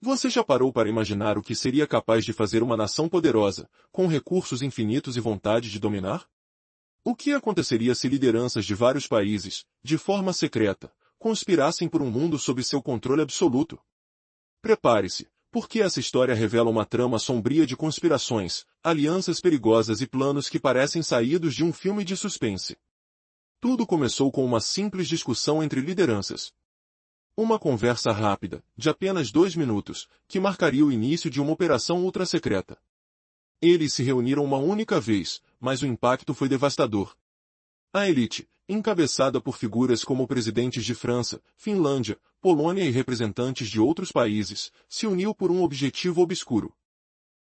Você já parou para imaginar o que seria capaz de fazer uma nação poderosa, com recursos infinitos e vontade de dominar? O que aconteceria se lideranças de vários países, de forma secreta, conspirassem por um mundo sob seu controle absoluto? Prepare-se, porque essa história revela uma trama sombria de conspirações, alianças perigosas e planos que parecem saídos de um filme de suspense. Tudo começou com uma simples discussão entre lideranças. Uma conversa rápida, de apenas 2 minutos, que marcaria o início de uma operação ultra-secreta. Eles se reuniram uma única vez, mas o impacto foi devastador. A elite, encabeçada por figuras como presidentes de França, Finlândia, Polônia e representantes de outros países, se uniu por um objetivo obscuro.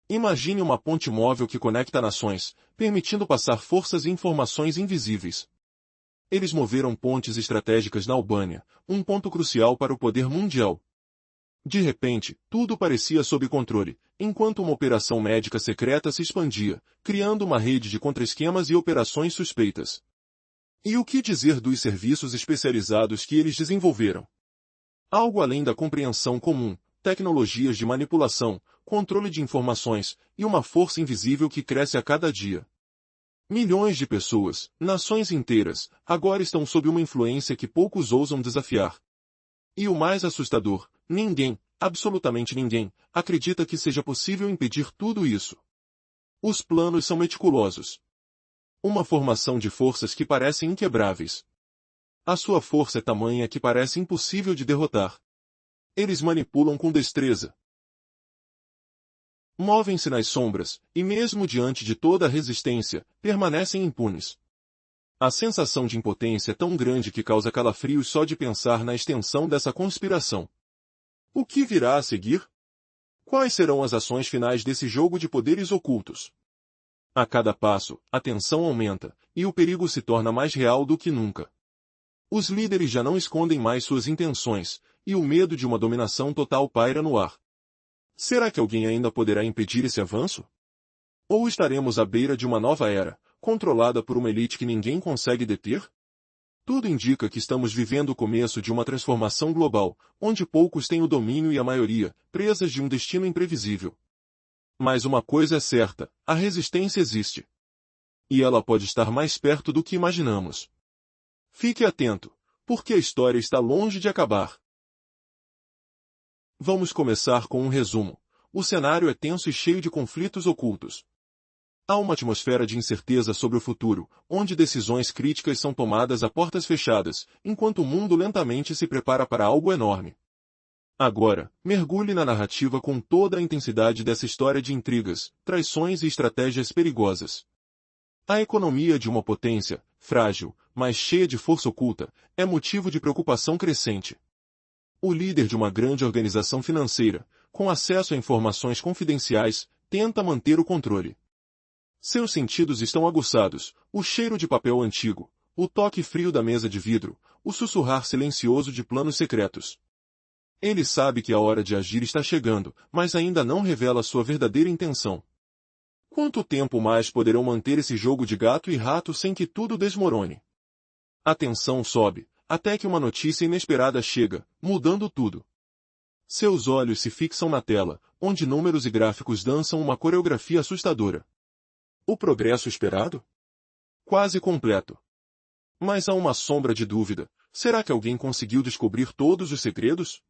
Imagine uma ponte móvel que conecta nações, permitindo passar forças e informações invisíveis. Eles moveram pontes estratégicas na Albânia, um ponto crucial para o poder mundial. De repente, tudo parecia sob controle, enquanto uma operação médica secreta se expandia, criando uma rede de contra-esquemas e operações suspeitas. E o que dizer dos serviços especializados que eles desenvolveram? Algo além da compreensão comum, tecnologias de manipulação, controle de informações e uma força invisível que cresce a cada dia. Milhões de pessoas, nações inteiras, agora estão sob uma influência que poucos ousam desafiar. E o mais assustador, ninguém, absolutamente ninguém, acredita que seja possível impedir tudo isso. Os planos são meticulosos. Uma formação de forças que parecem inquebráveis. A sua força é tamanha que parece impossível de derrotar. Eles manipulam com destreza. Movem-se nas sombras, e mesmo diante de toda a resistência, permanecem impunes. A sensação de impotência é tão grande que causa calafrios só de pensar na extensão dessa conspiração. O que virá a seguir? Quais serão as ações finais desse jogo de poderes ocultos? A cada passo, a tensão aumenta, e o perigo se torna mais real do que nunca. Os líderes já não escondem mais suas intenções, e o medo de uma dominação total paira no ar. Será que alguém ainda poderá impedir esse avanço? Ou estaremos à beira de uma nova era, controlada por uma elite que ninguém consegue deter? Tudo indica que estamos vivendo o começo de uma transformação global, onde poucos têm o domínio e a maioria, presas de um destino imprevisível. Mas uma coisa é certa, a resistência existe. E ela pode estar mais perto do que imaginamos. Fique atento, porque a história está longe de acabar. Vamos começar com um resumo. O cenário é tenso e cheio de conflitos ocultos. Há uma atmosfera de incerteza sobre o futuro, onde decisões críticas são tomadas a portas fechadas, enquanto o mundo lentamente se prepara para algo enorme. Agora, mergulhe na narrativa com toda a intensidade dessa história de intrigas, traições e estratégias perigosas. A economia de uma potência, frágil, mas cheia de força oculta, é motivo de preocupação crescente. O líder de uma grande organização financeira, com acesso a informações confidenciais, tenta manter o controle. Seus sentidos estão aguçados, o cheiro de papel antigo, o toque frio da mesa de vidro, o sussurrar silencioso de planos secretos. Ele sabe que a hora de agir está chegando, mas ainda não revela sua verdadeira intenção. Quanto tempo mais poderão manter esse jogo de gato e rato sem que tudo desmorone? A tensão sobe, até que uma notícia inesperada chega, mudando tudo. Seus olhos se fixam na tela, onde números e gráficos dançam uma coreografia assustadora. O progresso esperado? Quase completo. Mas há uma sombra de dúvida. Será que alguém conseguiu descobrir todos os segredos?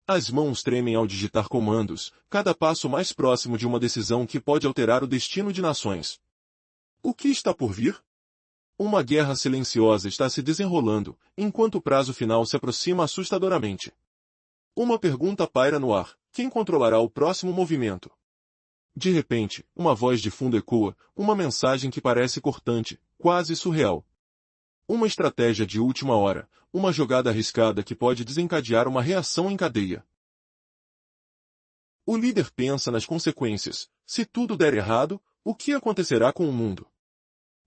As mãos tremem ao digitar comandos, cada passo mais próximo de uma decisão que pode alterar o destino de nações. O que está por vir? Uma guerra silenciosa está se desenrolando, enquanto o prazo final se aproxima assustadoramente. Uma pergunta paira no ar: quem controlará o próximo movimento? De repente, uma voz de fundo ecoa, uma mensagem que parece cortante, quase surreal. Uma estratégia de última hora, uma jogada arriscada que pode desencadear uma reação em cadeia. O líder pensa nas consequências. Se tudo der errado, o que acontecerá com o mundo?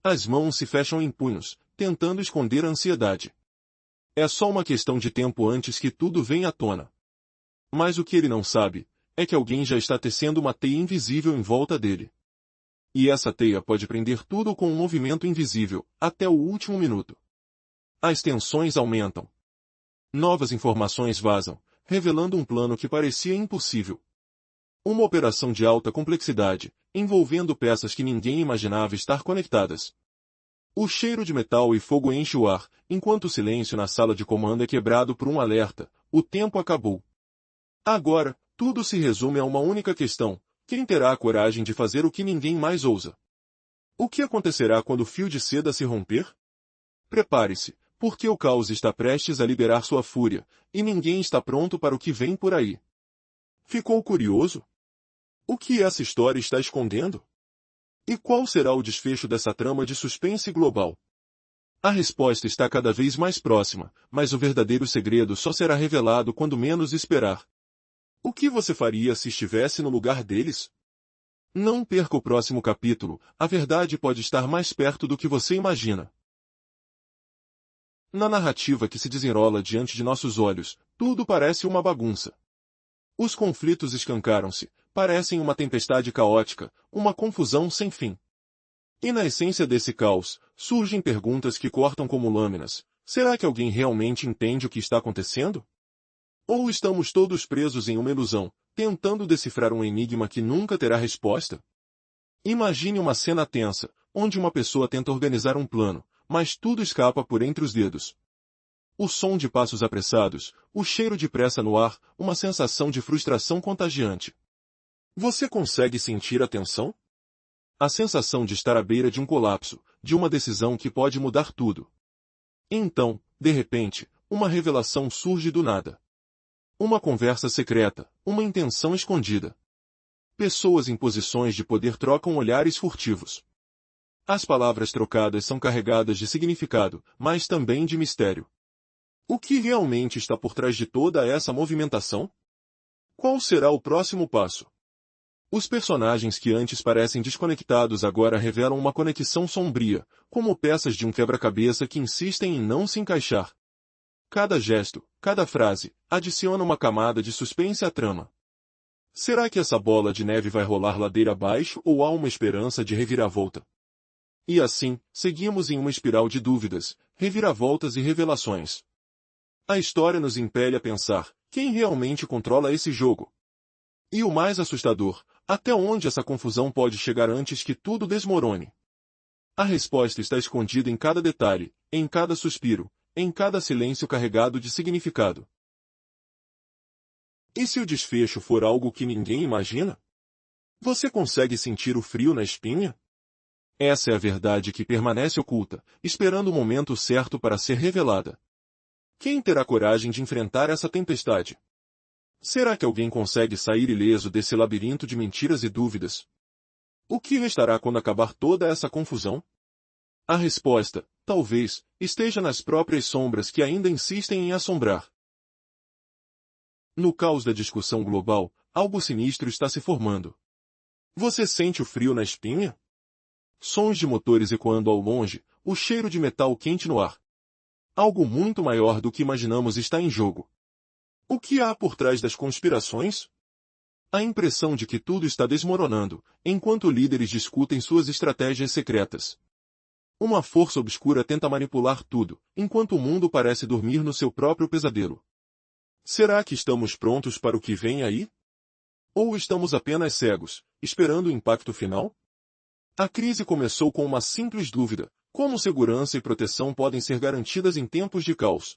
As mãos se fecham em punhos, tentando esconder a ansiedade. É só uma questão de tempo antes que tudo venha à tona. Mas o que ele não sabe é que alguém já está tecendo uma teia invisível em volta dele. E essa teia pode prender tudo com um movimento invisível, até o último minuto. As tensões aumentam. Novas informações vazam, revelando um plano que parecia impossível. Uma operação de alta complexidade, envolvendo peças que ninguém imaginava estar conectadas. O cheiro de metal e fogo enche o ar, enquanto o silêncio na sala de comando é quebrado por um alerta: o tempo acabou. Agora, tudo se resume a uma única questão: quem terá a coragem de fazer o que ninguém mais ousa? O que acontecerá quando o fio de seda se romper? Prepare-se, porque o caos está prestes a liberar sua fúria, e ninguém está pronto para o que vem por aí. Ficou curioso? O que essa história está escondendo? E qual será o desfecho dessa trama de suspense global? A resposta está cada vez mais próxima, mas o verdadeiro segredo só será revelado quando menos esperar. O que você faria se estivesse no lugar deles? Não perca o próximo capítulo, a verdade pode estar mais perto do que você imagina. Na narrativa que se desenrola diante de nossos olhos, tudo parece uma bagunça. Os conflitos escancaram-se, parecem uma tempestade caótica, uma confusão sem fim. E na essência desse caos, surgem perguntas que cortam como lâminas. Será que alguém realmente entende o que está acontecendo? Ou estamos todos presos em uma ilusão, tentando decifrar um enigma que nunca terá resposta? Imagine uma cena tensa, onde uma pessoa tenta organizar um plano, mas tudo escapa por entre os dedos. O som de passos apressados, o cheiro de pressa no ar, uma sensação de frustração contagiante. Você consegue sentir a tensão? A sensação de estar à beira de um colapso, de uma decisão que pode mudar tudo. Então, de repente, uma revelação surge do nada. Uma conversa secreta, uma intenção escondida. Pessoas em posições de poder trocam olhares furtivos. As palavras trocadas são carregadas de significado, mas também de mistério. O que realmente está por trás de toda essa movimentação? Qual será o próximo passo? Os personagens que antes parecem desconectados agora revelam uma conexão sombria, como peças de um quebra-cabeça que insistem em não se encaixar. Cada gesto, cada frase, adiciona uma camada de suspense à trama. Será que essa bola de neve vai rolar ladeira abaixo ou há uma esperança de reviravolta? E assim, seguimos em uma espiral de dúvidas, reviravoltas e revelações. A história nos impele a pensar: quem realmente controla esse jogo? E o mais assustador, até onde essa confusão pode chegar antes que tudo desmorone? A resposta está escondida em cada detalhe, em cada suspiro, em cada silêncio carregado de significado. E se o desfecho for algo que ninguém imagina? Você consegue sentir o frio na espinha? Essa é a verdade que permanece oculta, esperando o momento certo para ser revelada. Quem terá coragem de enfrentar essa tempestade? Será que alguém consegue sair ileso desse labirinto de mentiras e dúvidas? O que restará quando acabar toda essa confusão? A resposta, talvez, esteja nas próprias sombras que ainda insistem em assombrar. No caos da discussão global, algo sinistro está se formando. Você sente o frio na espinha? Sons de motores ecoando ao longe, o cheiro de metal quente no ar. Algo muito maior do que imaginamos está em jogo. O que há por trás das conspirações? A impressão de que tudo está desmoronando, enquanto líderes discutem suas estratégias secretas. Uma força obscura tenta manipular tudo, enquanto o mundo parece dormir no seu próprio pesadelo. Será que estamos prontos para o que vem aí? Ou estamos apenas cegos, esperando o impacto final? A crise começou com uma simples dúvida: como segurança e proteção podem ser garantidas em tempos de caos?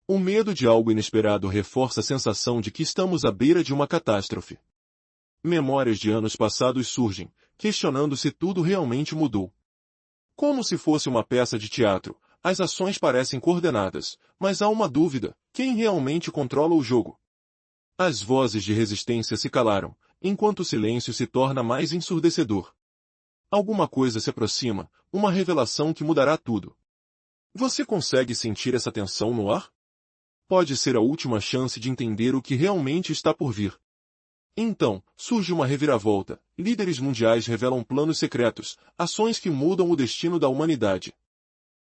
O medo de algo inesperado reforça a sensação de que estamos à beira de uma catástrofe. Memórias de anos passados surgem, questionando se tudo realmente mudou. Como se fosse uma peça de teatro, as ações parecem coordenadas, mas há uma dúvida: quem realmente controla o jogo? As vozes de resistência se calaram, enquanto o silêncio se torna mais ensurdecedor. Alguma coisa se aproxima, uma revelação que mudará tudo. Você consegue sentir essa tensão no ar? Pode ser a última chance de entender o que realmente está por vir. Então, surge uma reviravolta. Líderes mundiais revelam planos secretos, ações que mudam o destino da humanidade.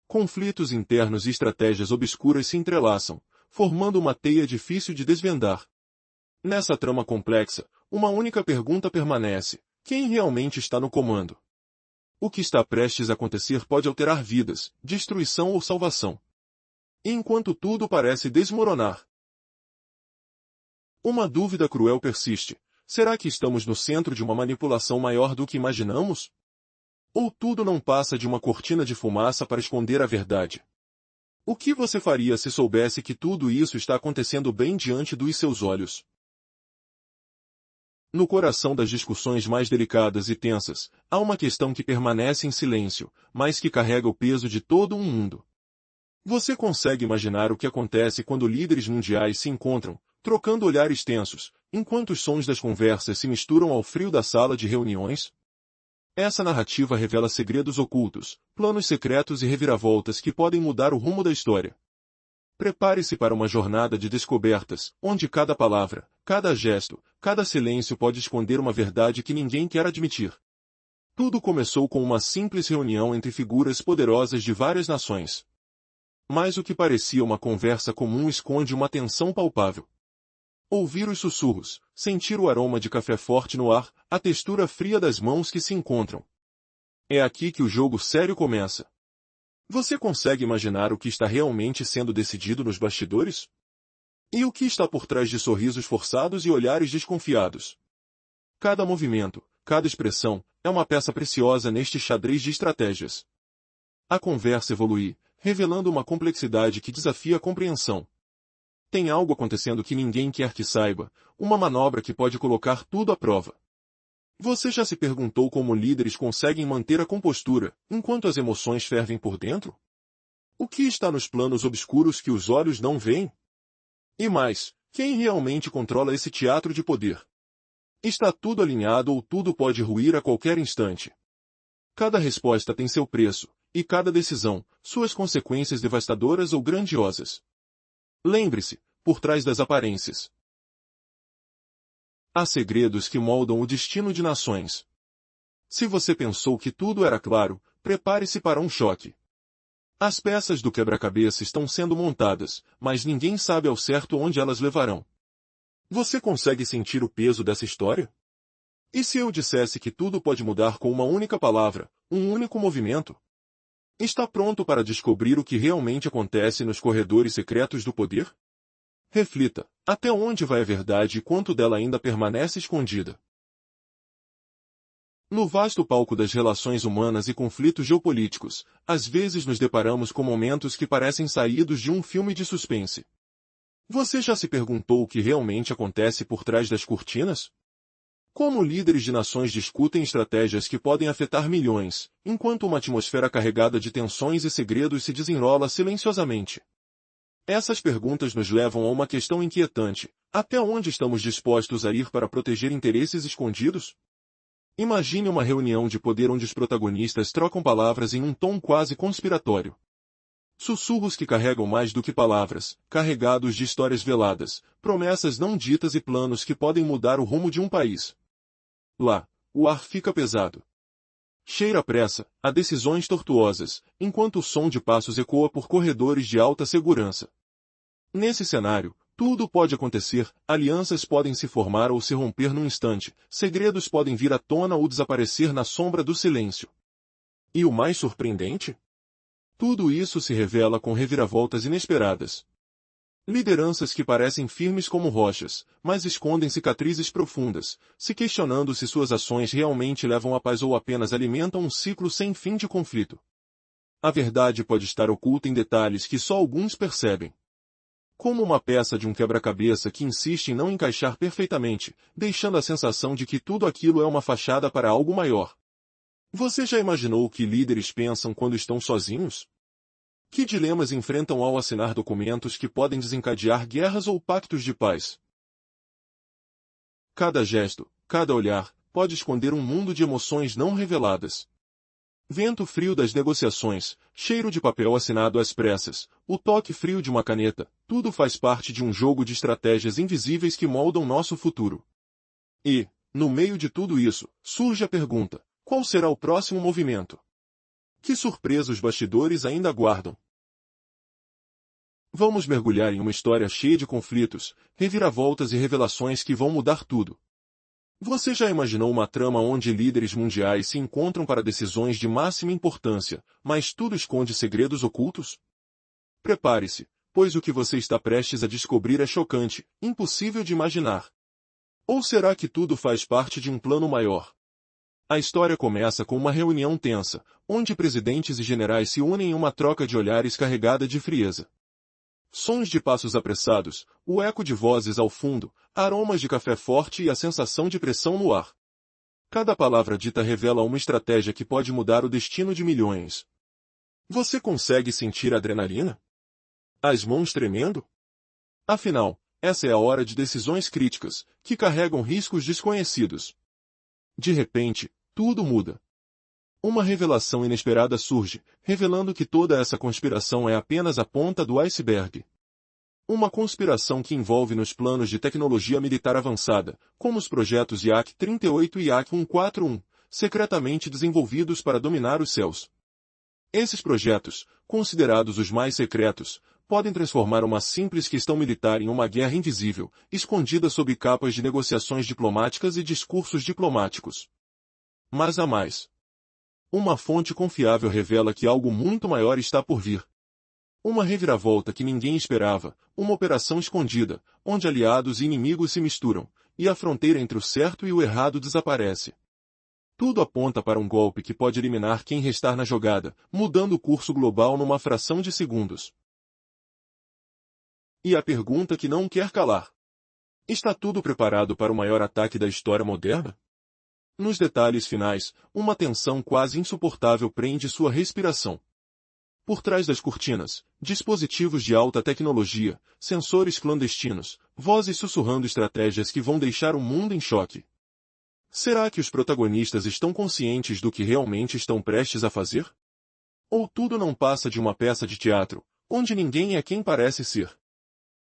Conflitos internos e estratégias obscuras se entrelaçam, formando uma teia difícil de desvendar. Nessa trama complexa, uma única pergunta permanece: quem realmente está no comando? O que está prestes a acontecer pode alterar vidas, destruição ou salvação. Enquanto tudo parece desmoronar, Uma dúvida cruel persiste. Será que estamos no centro de uma manipulação maior do que imaginamos? Ou tudo não passa de uma cortina de fumaça para esconder a verdade? O que você faria se soubesse que tudo isso está acontecendo bem diante dos seus olhos? No coração das discussões mais delicadas e tensas, há uma questão que permanece em silêncio, mas que carrega o peso de todo um mundo. Você consegue imaginar o que acontece quando líderes mundiais se encontram, trocando olhares tensos, enquanto os sons das conversas se misturam ao frio da sala de reuniões? Essa narrativa revela segredos ocultos, planos secretos e reviravoltas que podem mudar o rumo da história. Prepare-se para uma jornada de descobertas, onde cada palavra, cada gesto, cada silêncio pode esconder uma verdade que ninguém quer admitir. Tudo começou com uma simples reunião entre figuras poderosas de várias nações. Mas o que parecia uma conversa comum esconde uma tensão palpável. Ouvir os sussurros, sentir o aroma de café forte no ar, a textura fria das mãos que se encontram. É aqui que o jogo sério começa. Você consegue imaginar o que está realmente sendo decidido nos bastidores? E o que está por trás de sorrisos forçados e olhares desconfiados? Cada movimento, cada expressão, é uma peça preciosa neste xadrez de estratégias. A conversa evolui, revelando uma complexidade que desafia a compreensão. Tem algo acontecendo que ninguém quer que saiba, uma manobra que pode colocar tudo à prova. Você já se perguntou como líderes conseguem manter a compostura, enquanto as emoções fervem por dentro? O que está nos planos obscuros que os olhos não veem? E mais, quem realmente controla esse teatro de poder? Está tudo alinhado ou tudo pode ruir a qualquer instante? Cada resposta tem seu preço, e cada decisão, suas consequências devastadoras ou grandiosas. Lembre-se, por trás das aparências, há segredos que moldam o destino de nações. Se você pensou que tudo era claro, prepare-se para um choque. As peças do quebra-cabeça estão sendo montadas, mas ninguém sabe ao certo onde elas levarão. Você consegue sentir o peso dessa história? E se eu dissesse que tudo pode mudar com uma única palavra, um único movimento? Está pronto para descobrir o que realmente acontece nos corredores secretos do poder? Reflita, até onde vai a verdade e quanto dela ainda permanece escondida? No vasto palco das relações humanas e conflitos geopolíticos, às vezes nos deparamos com momentos que parecem saídos de um filme de suspense. Você já se perguntou o que realmente acontece por trás das cortinas? Como líderes de nações discutem estratégias que podem afetar milhões, enquanto uma atmosfera carregada de tensões e segredos se desenrola silenciosamente? Essas perguntas nos levam a uma questão inquietante: até onde estamos dispostos a ir para proteger interesses escondidos? Imagine uma reunião de poder onde os protagonistas trocam palavras em um tom quase conspiratório. Sussurros que carregam mais do que palavras, carregados de histórias veladas, promessas não ditas e planos que podem mudar o rumo de um país. Lá, o ar fica pesado. Cheira a pressa, a decisões tortuosas, enquanto o som de passos ecoa por corredores de alta segurança. Nesse cenário, tudo pode acontecer, alianças podem se formar ou se romper num instante, segredos podem vir à tona ou desaparecer na sombra do silêncio. E o mais surpreendente? Tudo isso se revela com reviravoltas inesperadas. Lideranças que parecem firmes como rochas, mas escondem cicatrizes profundas, se questionando se suas ações realmente levam à paz ou apenas alimentam um ciclo sem fim de conflito. A verdade pode estar oculta em detalhes que só alguns percebem. Como uma peça de um quebra-cabeça que insiste em não encaixar perfeitamente, deixando a sensação de que tudo aquilo é uma fachada para algo maior. Você já imaginou o que líderes pensam quando estão sozinhos? Que dilemas enfrentam ao assinar documentos que podem desencadear guerras ou pactos de paz? Cada gesto, cada olhar, pode esconder um mundo de emoções não reveladas. Vento frio das negociações, cheiro de papel assinado às pressas, o toque frio de uma caneta, tudo faz parte de um jogo de estratégias invisíveis que moldam nosso futuro. E, no meio de tudo isso, surge a pergunta: qual será o próximo movimento? Que surpresa os bastidores ainda aguardam? Vamos mergulhar em uma história cheia de conflitos, reviravoltas e revelações que vão mudar tudo. Você já imaginou uma trama onde líderes mundiais se encontram para decisões de máxima importância, mas tudo esconde segredos ocultos? Prepare-se, pois o que você está prestes a descobrir é chocante, impossível de imaginar. Ou será que tudo faz parte de um plano maior? A história começa com uma reunião tensa, onde presidentes e generais se unem em uma troca de olhares carregada de frieza. Sons de passos apressados, o eco de vozes ao fundo, aromas de café forte e a sensação de pressão no ar. Cada palavra dita revela uma estratégia que pode mudar o destino de milhões. Você consegue sentir a adrenalina? As mãos tremendo? Afinal, essa é a hora de decisões críticas, que carregam riscos desconhecidos. De repente, tudo muda. Uma revelação inesperada surge, revelando que toda essa conspiração é apenas a ponta do iceberg. Uma conspiração que envolve nos planos de tecnologia militar avançada, como os projetos IAC-38 e IAC-141, secretamente desenvolvidos para dominar os céus. Esses projetos, considerados os mais secretos, podem transformar uma simples questão militar em uma guerra invisível, escondida sob capas de negociações diplomáticas e discursos diplomáticos. Mas há mais. Uma fonte confiável revela que algo muito maior está por vir. Uma reviravolta que ninguém esperava, uma operação escondida, onde aliados e inimigos se misturam, e a fronteira entre o certo e o errado desaparece. Tudo aponta para um golpe que pode eliminar quem restar na jogada, mudando o curso global numa fração de segundos. E a pergunta que não quer calar. Está tudo preparado para o maior ataque da história moderna? Nos detalhes finais, uma tensão quase insuportável prende sua respiração. Por trás das cortinas, dispositivos de alta tecnologia, sensores clandestinos, vozes sussurrando estratégias que vão deixar o mundo em choque. Será que os protagonistas estão conscientes do que realmente estão prestes a fazer? Ou tudo não passa de uma peça de teatro, onde ninguém é quem parece ser?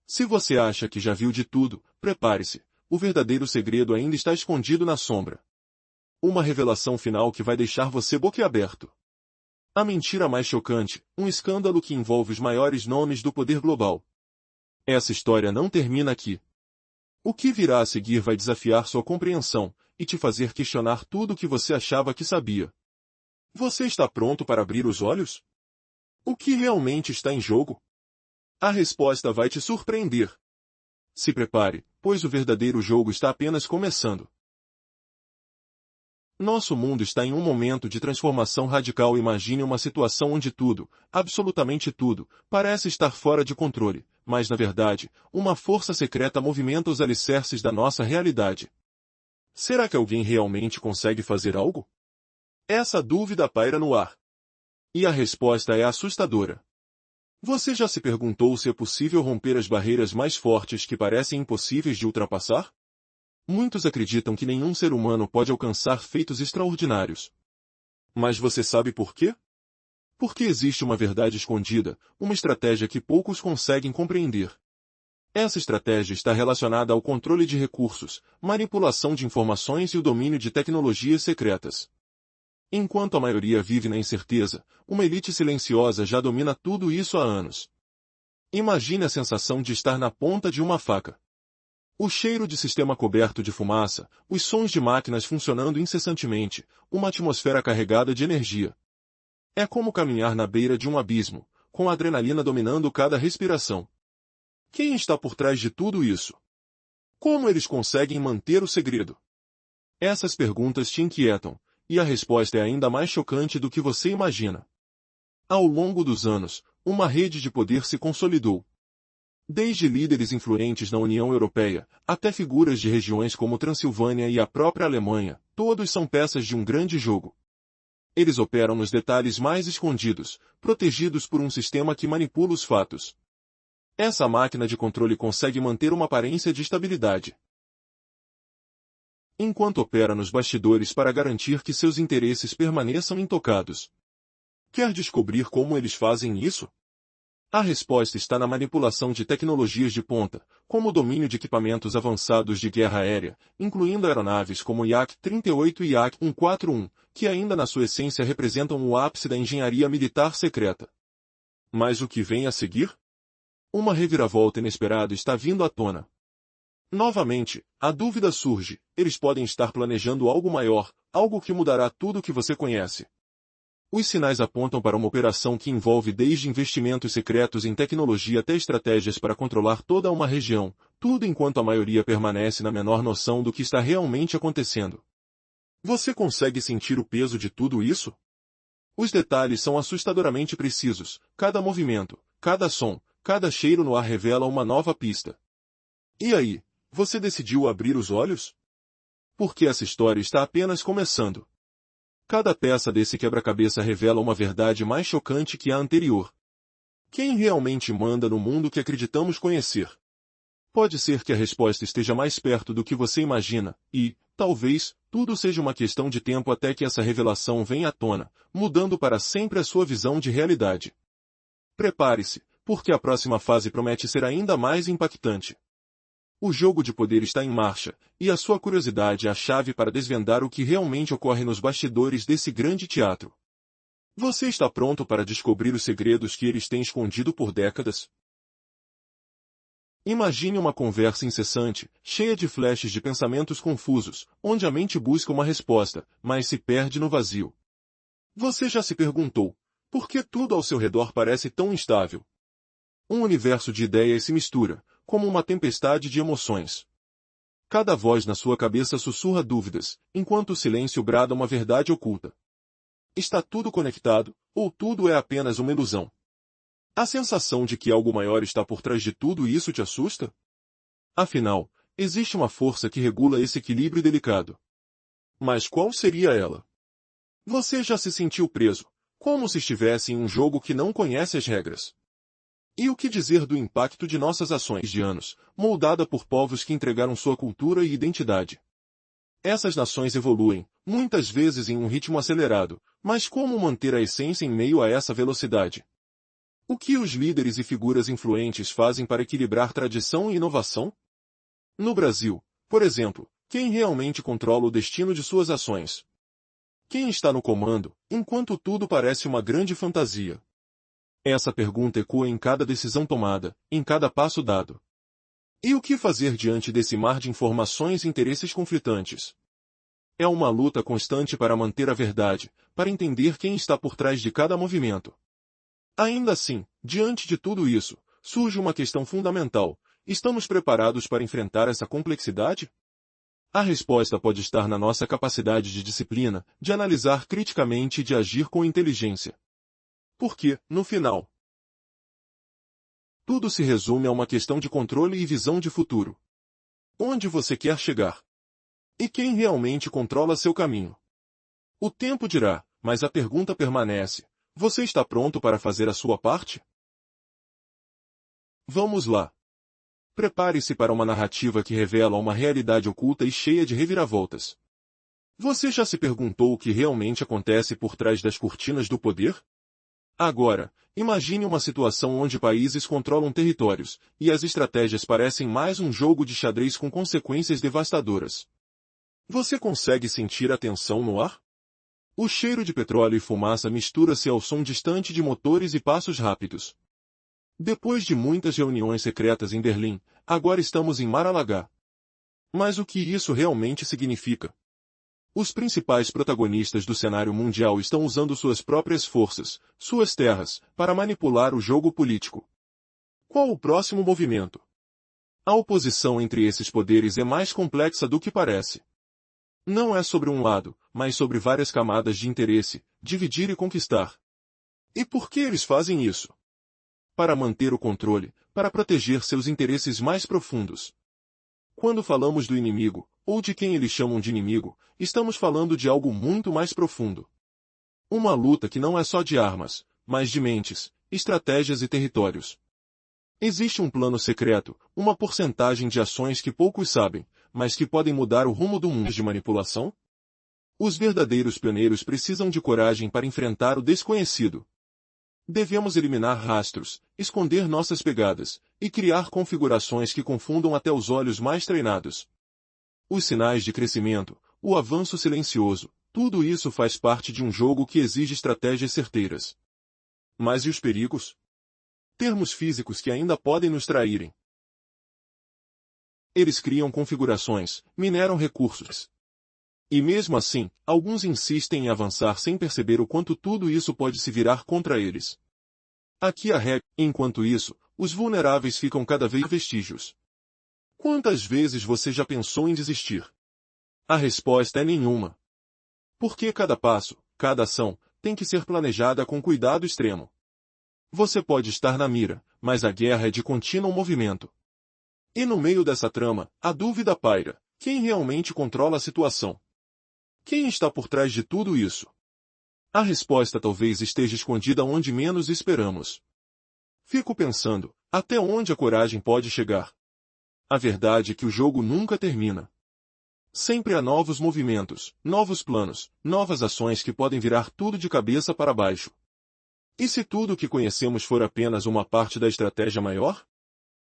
Se você acha que já viu de tudo, prepare-se, o verdadeiro segredo ainda está escondido na sombra. Uma revelação final que vai deixar você boquiaberto. A mentira mais chocante, um escândalo que envolve os maiores nomes do poder global. Essa história não termina aqui. O que virá a seguir vai desafiar sua compreensão, e te fazer questionar tudo o que você achava que sabia. Você está pronto para abrir os olhos? O que realmente está em jogo? A resposta vai te surpreender. Se prepare, pois o verdadeiro jogo está apenas começando. Nosso mundo está em um momento de transformação radical. Imagine uma situação onde tudo, absolutamente tudo, parece estar fora de controle, mas na verdade, uma força secreta movimenta os alicerces da nossa realidade. Será que alguém realmente consegue fazer algo? Essa dúvida paira no ar. E a resposta é assustadora. Você já se perguntou se é possível romper as barreiras mais fortes que parecem impossíveis de ultrapassar? Muitos acreditam que nenhum ser humano pode alcançar feitos extraordinários. Mas você sabe por quê? Porque existe uma verdade escondida, uma estratégia que poucos conseguem compreender. Essa estratégia está relacionada ao controle de recursos, manipulação de informações e o domínio de tecnologias secretas. Enquanto a maioria vive na incerteza, uma elite silenciosa já domina tudo isso há anos. Imagine a sensação de estar na ponta de uma faca. O cheiro de sistema coberto de fumaça, os sons de máquinas funcionando incessantemente, uma atmosfera carregada de energia. É como caminhar na beira de um abismo, com a adrenalina dominando cada respiração. Quem está por trás de tudo isso? Como eles conseguem manter o segredo? Essas perguntas te inquietam, e a resposta é ainda mais chocante do que você imagina. Ao longo dos anos, uma rede de poder se consolidou. Desde líderes influentes na União Europeia, até figuras de regiões como Transilvânia e a própria Alemanha, todos são peças de um grande jogo. Eles operam nos detalhes mais escondidos, protegidos por um sistema que manipula os fatos. Essa máquina de controle consegue manter uma aparência de estabilidade, enquanto opera nos bastidores para garantir que seus interesses permaneçam intocados. Quer descobrir como eles fazem isso? A resposta está na manipulação de tecnologias de ponta, como o domínio de equipamentos avançados de guerra aérea, incluindo aeronaves como o IAC-38 e IAC-141, que ainda na sua essência representam o ápice da engenharia militar secreta. Mas o que vem a seguir? Uma reviravolta inesperada está vindo à tona. Novamente, a dúvida surge: eles podem estar planejando algo maior, algo que mudará tudo o que você conhece. Os sinais apontam para uma operação que envolve desde investimentos secretos em tecnologia até estratégias para controlar toda uma região, tudo enquanto a maioria permanece na menor noção do que está realmente acontecendo. Você consegue sentir o peso de tudo isso? Os detalhes são assustadoramente precisos, cada movimento, cada som, cada cheiro no ar revela uma nova pista. E aí, você decidiu abrir os olhos? Porque essa história está apenas começando. Cada peça desse quebra-cabeça revela uma verdade mais chocante que a anterior. Quem realmente manda no mundo que acreditamos conhecer? Pode ser que a resposta esteja mais perto do que você imagina, e, talvez, tudo seja uma questão de tempo até que essa revelação venha à tona, mudando para sempre a sua visão de realidade. Prepare-se, porque a próxima fase promete ser ainda mais impactante. O jogo de poder está em marcha, e a sua curiosidade é a chave para desvendar o que realmente ocorre nos bastidores desse grande teatro. Você está pronto para descobrir os segredos que eles têm escondido por décadas? Imagine uma conversa incessante, cheia de flashes de pensamentos confusos, onde a mente busca uma resposta, mas se perde no vazio. Você já se perguntou, por que tudo ao seu redor parece tão instável? Um universo de ideias se mistura, como uma tempestade de emoções. Cada voz na sua cabeça sussurra dúvidas, enquanto o silêncio brada uma verdade oculta. Está tudo conectado, ou tudo é apenas uma ilusão? A sensação de que algo maior está por trás de tudo isso te assusta? Afinal, existe uma força que regula esse equilíbrio delicado. Mas qual seria ela? Você já se sentiu preso, como se estivesse em um jogo que não conhece as regras? E o que dizer do impacto de nossas ações de anos, moldada por povos que entregaram sua cultura e identidade? Essas nações evoluem, muitas vezes em um ritmo acelerado, mas como manter a essência em meio a essa velocidade? O que os líderes e figuras influentes fazem para equilibrar tradição e inovação? No Brasil, por exemplo, quem realmente controla o destino de suas ações? Quem está no comando, enquanto tudo parece uma grande fantasia? Essa pergunta ecoa em cada decisão tomada, em cada passo dado. E o que fazer diante desse mar de informações e interesses conflitantes? É uma luta constante para manter a verdade, para entender quem está por trás de cada movimento. Ainda assim, diante de tudo isso, surge uma questão fundamental: estamos preparados para enfrentar essa complexidade? A resposta pode estar na nossa capacidade de disciplina, de analisar criticamente e de agir com inteligência. Porque, no final, tudo se resume a uma questão de controle e visão de futuro. Onde você quer chegar? E quem realmente controla seu caminho? O tempo dirá, mas a pergunta permanece: você está pronto para fazer a sua parte? Vamos lá. Prepare-se para uma narrativa que revela uma realidade oculta e cheia de reviravoltas. Você já se perguntou o que realmente acontece por trás das cortinas do poder? Agora, imagine uma situação onde países controlam territórios, e as estratégias parecem mais um jogo de xadrez com consequências devastadoras. Você consegue sentir a tensão no ar? O cheiro de petróleo e fumaça mistura-se ao som distante de motores e passos rápidos. Depois de muitas reuniões secretas em Berlim, agora estamos em Mar-a-Lago. Mas o que isso realmente significa? Os principais protagonistas do cenário mundial estão usando suas próprias forças, suas terras, para manipular o jogo político. Qual o próximo movimento? A oposição entre esses poderes é mais complexa do que parece. Não é sobre um lado, mas sobre várias camadas de interesse, dividir e conquistar. E por que eles fazem isso? Para manter o controle, para proteger seus interesses mais profundos. Quando falamos do inimigo, ou de quem eles chamam de inimigo, estamos falando de algo muito mais profundo. Uma luta que não é só de armas, mas de mentes, estratégias e territórios. Existe um plano secreto, uma porcentagem de ações que poucos sabem, mas que podem mudar o rumo do mundo de manipulação? Os verdadeiros pioneiros precisam de coragem para enfrentar o desconhecido. Devemos eliminar rastros, esconder nossas pegadas, e criar configurações que confundam até os olhos mais treinados. Os sinais de crescimento, o avanço silencioso, tudo isso faz parte de um jogo que exige estratégias certeiras. Mas e os perigos? Termos físicos que ainda podem nos traírem. Eles criam configurações, mineram recursos. E mesmo assim, alguns insistem em avançar sem perceber o quanto tudo isso pode se virar contra eles. Aqui a regra, enquanto isso, os vulneráveis ficam cada vez vestígios. Quantas vezes você já pensou em desistir? A resposta é nenhuma. Porque cada passo, cada ação, tem que ser planejada com cuidado extremo. Você pode estar na mira, mas a guerra é de contínuo movimento. E no meio dessa trama, a dúvida paira: quem realmente controla a situação? Quem está por trás de tudo isso? A resposta talvez esteja escondida onde menos esperamos. Fico pensando, até onde a coragem pode chegar? A verdade é que o jogo nunca termina. Sempre há novos movimentos, novos planos, novas ações que podem virar tudo de cabeça para baixo. E se tudo o que conhecemos for apenas uma parte da estratégia maior?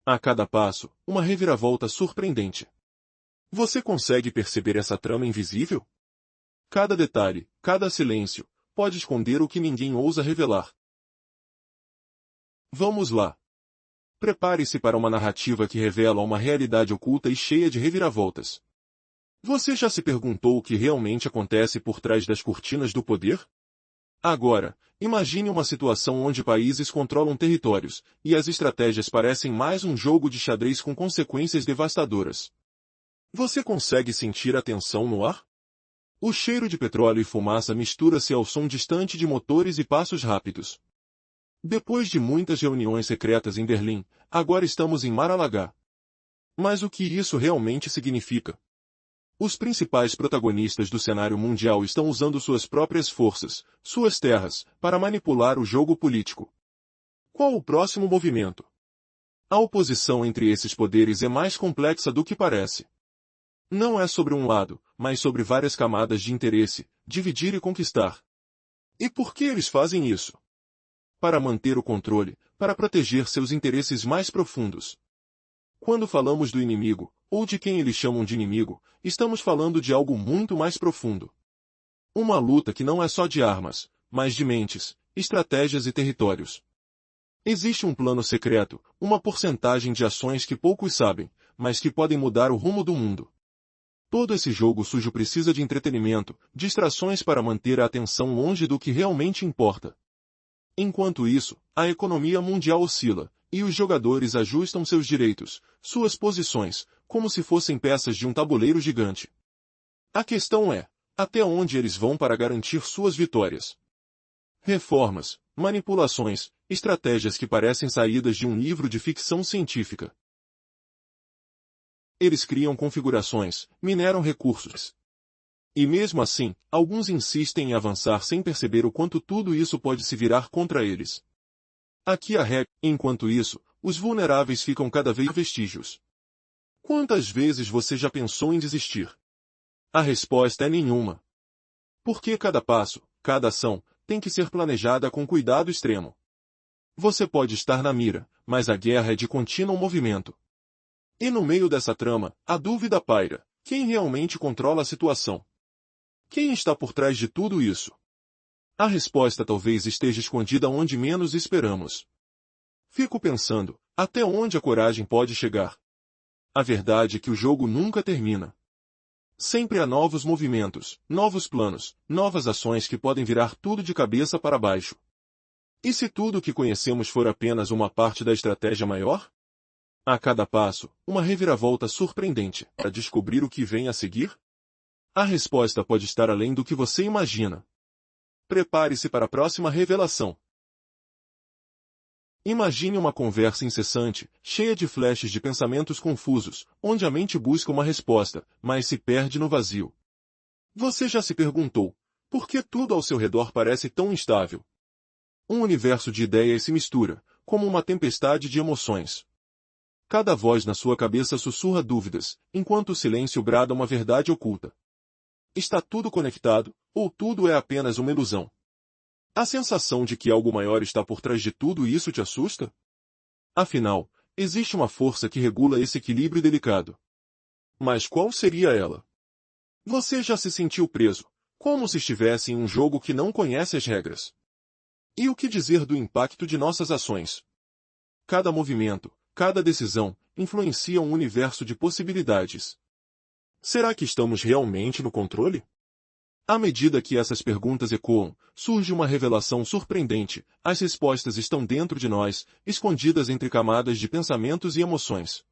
A cada passo, uma reviravolta surpreendente. Você consegue perceber essa trama invisível? Cada detalhe, cada silêncio, pode esconder o que ninguém ousa revelar. Vamos lá. Prepare-se para uma narrativa que revela uma realidade oculta e cheia de reviravoltas. Você já se perguntou o que realmente acontece por trás das cortinas do poder? Agora, imagine uma situação onde países controlam territórios, e as estratégias parecem mais um jogo de xadrez com consequências devastadoras. Você consegue sentir a tensão no ar? O cheiro de petróleo e fumaça mistura-se ao som distante de motores e passos rápidos. Depois de muitas reuniões secretas em Berlim, agora estamos em Mar-a-Lago. Mas o que isso realmente significa? Os principais protagonistas do cenário mundial estão usando suas próprias forças, suas terras, para manipular o jogo político. Qual o próximo movimento? A oposição entre esses poderes é mais complexa do que parece. Não é sobre um lado, mas sobre várias camadas de interesse, dividir e conquistar. E por que eles fazem isso? Para manter o controle, para proteger seus interesses mais profundos. Quando falamos do inimigo, ou de quem eles chamam de inimigo, estamos falando de algo muito mais profundo. Uma luta que não é só de armas, mas de mentes, estratégias e territórios. Existe um plano secreto, uma porcentagem de ações que poucos sabem, mas que podem mudar o rumo do mundo. Todo esse jogo sujo precisa de entretenimento, distrações para manter a atenção longe do que realmente importa. Enquanto isso, a economia mundial oscila, e os jogadores ajustam seus direitos, suas posições, como se fossem peças de um tabuleiro gigante. A questão é, até onde eles vão para garantir suas vitórias? Reformas, manipulações, estratégias que parecem saídas de um livro de ficção científica. Eles criam configurações, mineram recursos. E mesmo assim, alguns insistem em avançar sem perceber o quanto tudo isso pode se virar contra eles. Aqui a regra, enquanto isso, os vulneráveis ficam cada vez vestígios. Quantas vezes você já pensou em desistir? A resposta é nenhuma. Porque cada passo, cada ação, tem que ser planejada com cuidado extremo. Você pode estar na mira, mas a guerra é de contínuo movimento. E no meio dessa trama, a dúvida paira: quem realmente controla a situação? Quem está por trás de tudo isso? A resposta talvez esteja escondida onde menos esperamos. Fico pensando, até onde a coragem pode chegar? A verdade é que o jogo nunca termina. Sempre há novos movimentos, novos planos, novas ações que podem virar tudo de cabeça para baixo. E se tudo o que conhecemos for apenas uma parte da estratégia maior? A cada passo, uma reviravolta surpreendente. Para descobrir o que vem a seguir? A resposta pode estar além do que você imagina. Prepare-se para a próxima revelação. Imagine uma conversa incessante, cheia de flashes de pensamentos confusos, onde a mente busca uma resposta, mas se perde no vazio. Você já se perguntou, por que tudo ao seu redor parece tão instável? Um universo de ideias se mistura, como uma tempestade de emoções. Cada voz na sua cabeça sussurra dúvidas, enquanto o silêncio brada uma verdade oculta. Está tudo conectado, ou tudo é apenas uma ilusão? A sensação de que algo maior está por trás de tudo isso te assusta? Afinal, existe uma força que regula esse equilíbrio delicado. Mas qual seria ela? Você já se sentiu preso, como se estivesse em um jogo que não conhece as regras? E o que dizer do impacto de nossas ações? Cada movimento, cada decisão, influencia um universo de possibilidades. Será que estamos realmente no controle? À medida que essas perguntas ecoam, surge uma revelação surpreendente. As respostas estão dentro de nós, escondidas entre camadas de pensamentos e emoções.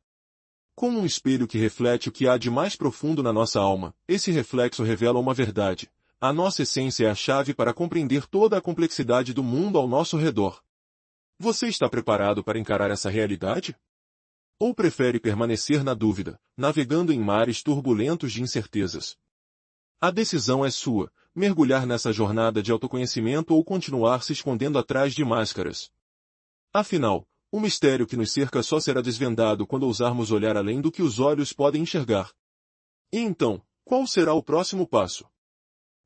Como um espelho que reflete o que há de mais profundo na nossa alma, esse reflexo revela uma verdade. A nossa essência é a chave para compreender toda a complexidade do mundo ao nosso redor. Você está preparado para encarar essa realidade? Ou prefere permanecer na dúvida, navegando em mares turbulentos de incertezas? A decisão é sua, mergulhar nessa jornada de autoconhecimento ou continuar se escondendo atrás de máscaras. Afinal, o mistério que nos cerca só será desvendado quando ousarmos olhar além do que os olhos podem enxergar. E então, qual será o próximo passo?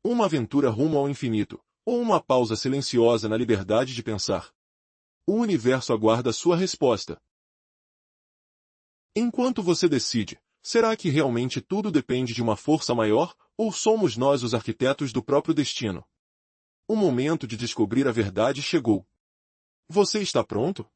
Uma aventura rumo ao infinito, ou uma pausa silenciosa na liberdade de pensar? O universo aguarda sua resposta. Enquanto você decide, será que realmente tudo depende de uma força maior, ou somos nós os arquitetos do próprio destino? O momento de descobrir a verdade chegou. Você está pronto?